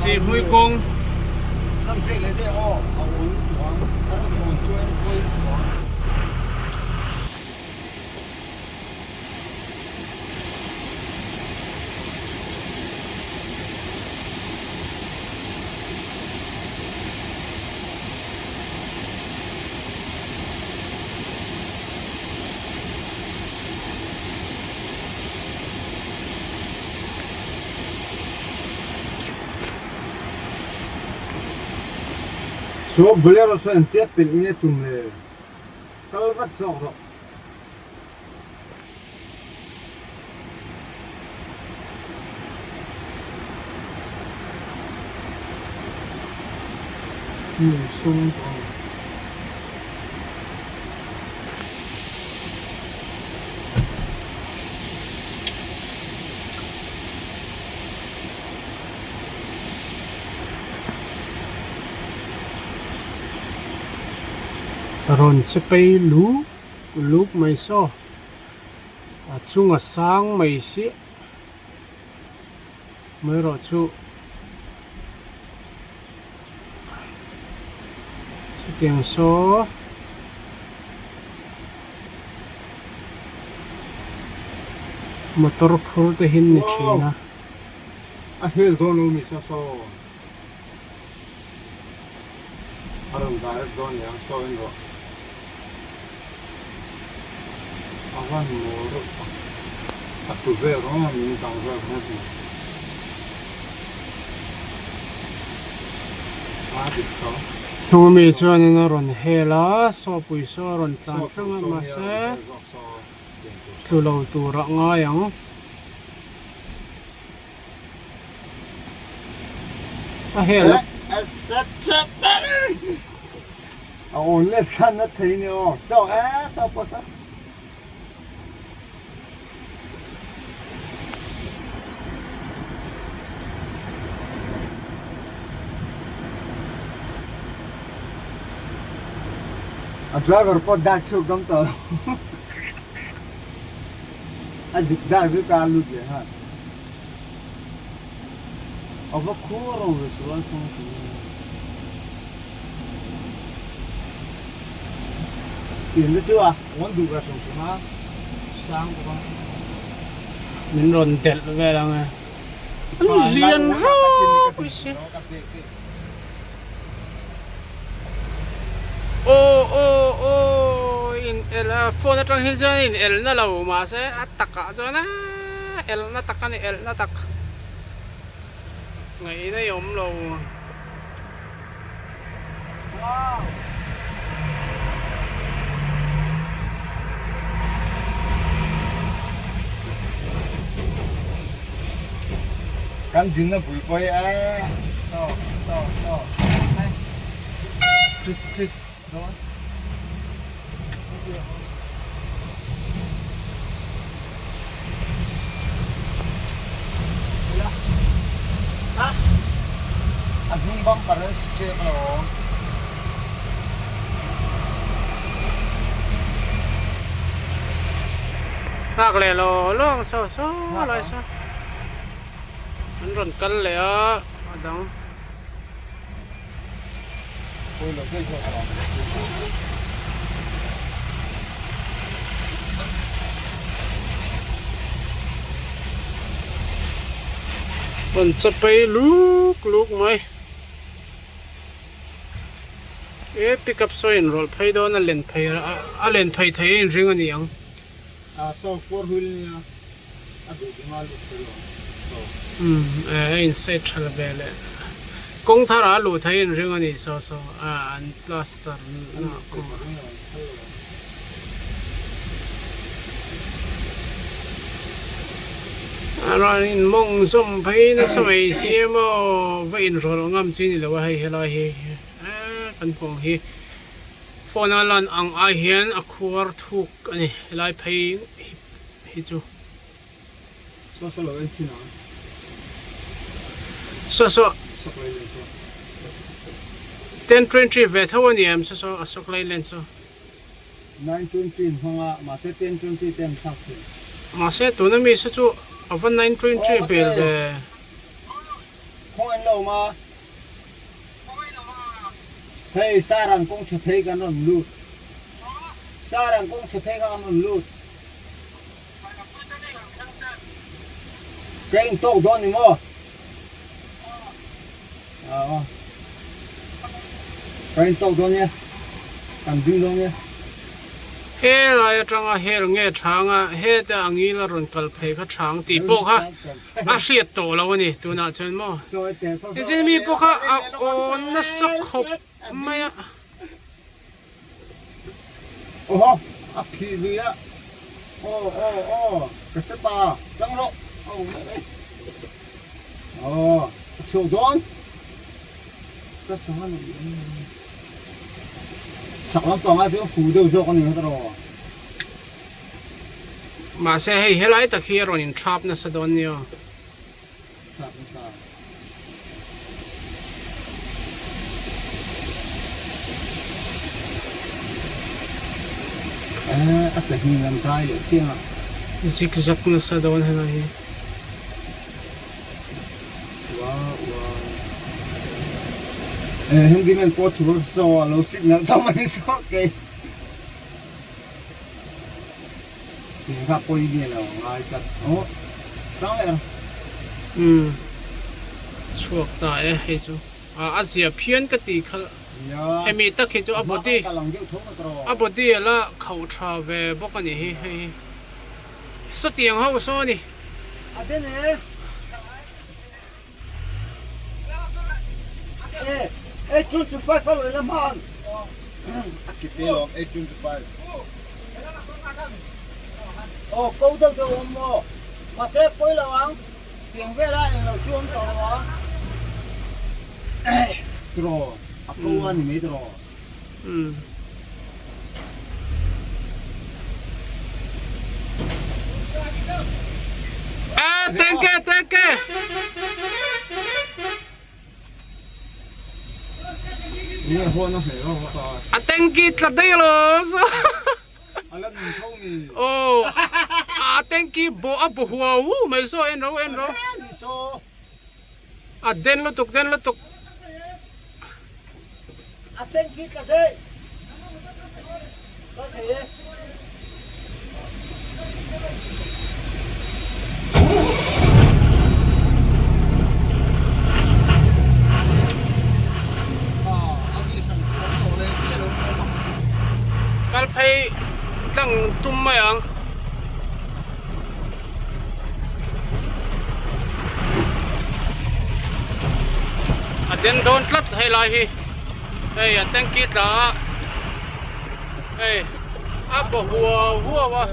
Sihhmui Kawng năm cái lấy thế họ ổn quảng nó còn chuyên quảng số bolero số anh tiếp bên nghe tụm lệ câu vắt sọ rồi sung rawn chhe lu mai so chunga sang mai si mai ro chu tiang so motor phur te hin ni thina a hel don mi so aram direct don yang so in ro awan mo ro a tu ve ro mi dang ra na ti a ti so thu mi chuan in ron hela so pui so ron tlan thanga ma se tu lo tu ra nga yang a hela ổn lên khăn nó thấy nhiều sao á sao có sao driver po dak chu gam to azik dak chu ka lu ke ha ava khoro ve suan phong tiền đó chưa muốn đủ cả sống sống sang của con mình rồn tẹt về là nghe anh liền ha ô in el phone trong hình in el na lâu mà sẽ tắc cả rồi na el na tắc cái này el na tắc ngày nay ốm lâu wow kan zinna bui poi a so Chris rawn abung bam paras che ro hak le lo long so lai so run kal le a adang oi lo ke so run chpai luk mai e pick up so in roll phai do na len phai a len phai thai in ring ani ang so four wheel a du ma lu so inside thal bele kong thara lu thai in ring ani so an plaster na ko aran in mong som phai na samai siam va in rol ngam chin lo hai hela hi kan pong hi phone alan ang a hian a khuar thuk ani lai phai hi chu so lo en china so 1020 ve thawani am so asoklai len so 920 hanga ma se 1020 10 thak ma se tu na mi so chu avan 920 bel de khong en lo lâu mà hey sa rằng cũng chụp thấy cái nó lụt sa rằng cũng chụp thấy cái nó lụt cái tàu đó ni mo cái tàu đó nhé cầm đứng đó nhé he lại trong a he nghe chang a he ta angi la ron kal phei kha chang ti po kha a hriat to lo ni tu na chen mo ti chen mi po kha a on na sak khop maya oh a phi luya cái sếp ba trăng lộ chiều đón cái chó này chắc lắm toàn ai biết phủ đều cho con này hết rồi mà sẽ hay he lại ta khi ron in trap na sa don niyo chặt nó sao cái hình làm tay được chưa zigzag na sa don he na hi hình cái mình có chuột sò lâu xịn lắm tao mới sò cái thì gặp coi gì nào ai chặt trắng này chuộc tại hay chú Asia phiên cái tí khá em mi tắc khi chú abodi là khẩu trà về bốc anh hi hi số tiền hậu số nè Eight 25 follow the man. Akitelo 825. Câu đâu đâu mà. Mà sẽ quay là ang. Tiền về lại là chuông rồi đó. Draw. Câu anh mới draw. Thank you. Nghe hoa nó phải không có. Thank you là đây rồi. Alam mình không nhỉ. Thank you bo wow mai so en ro. So. Den lo tuk. Thank you là đây. Có thể. Kal phei tang tum mai ang den don tlat hay lai hi hey thank you ta hey abo hua wa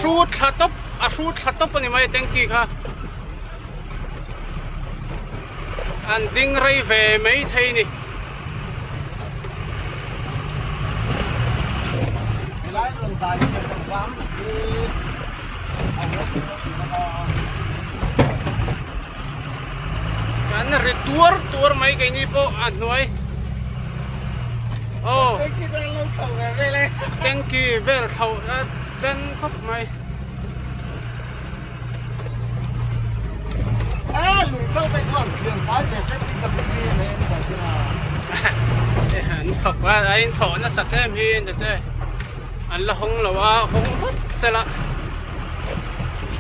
shoot thatop ani mai thank you kha an ding rei ve mấy thei ni kan ri tour mai cái ni po an noi thank you vel thau den khop mai Câu phải còn đường phái về xếp đi tập đi lên rồi thế nào anh thọ quá anh thọ nó sạch em hiền được chưa anh là hung là hung hút xe lạ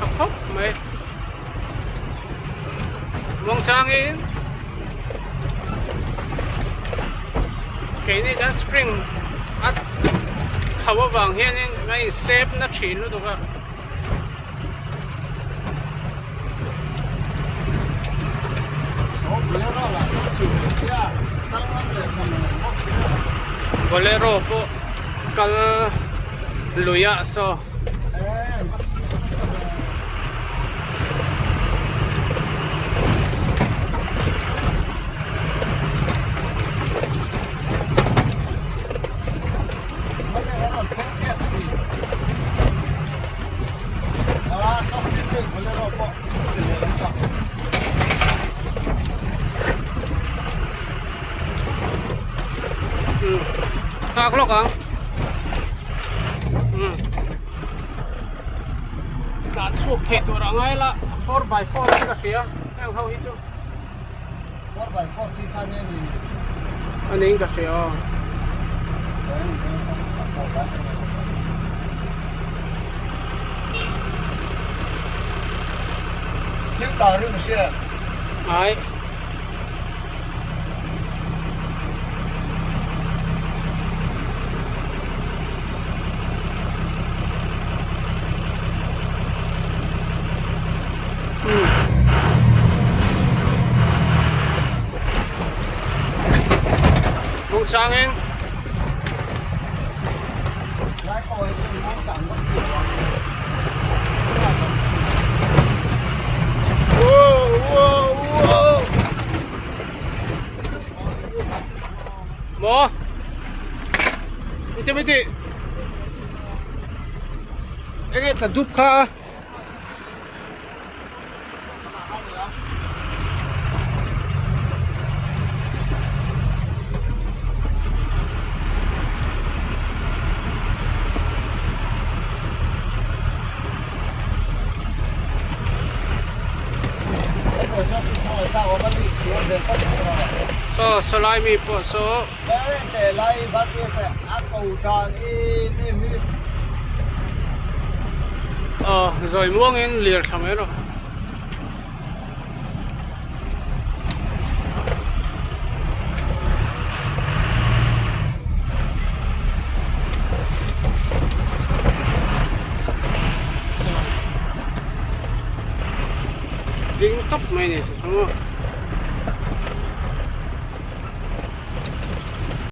chọc hốc mày mong trang in cái này đã spring khẩu vàng hiền nên ngay xếp nó chín luôn được không bolero po kal luya so Các lốc không? sàn suốt thế tụi nó ngay là 4x4 cái gì á em không hiểu 4x4 chỉ khăn như này anh ấy cái gì à听到这个是 ai mong sang anh来搞一个能长的地方。 Mo, iti. Ege tadup ka. So salai mi po so rồi muông in liệt thằng ấy rồi dính tóc mày này xong rồi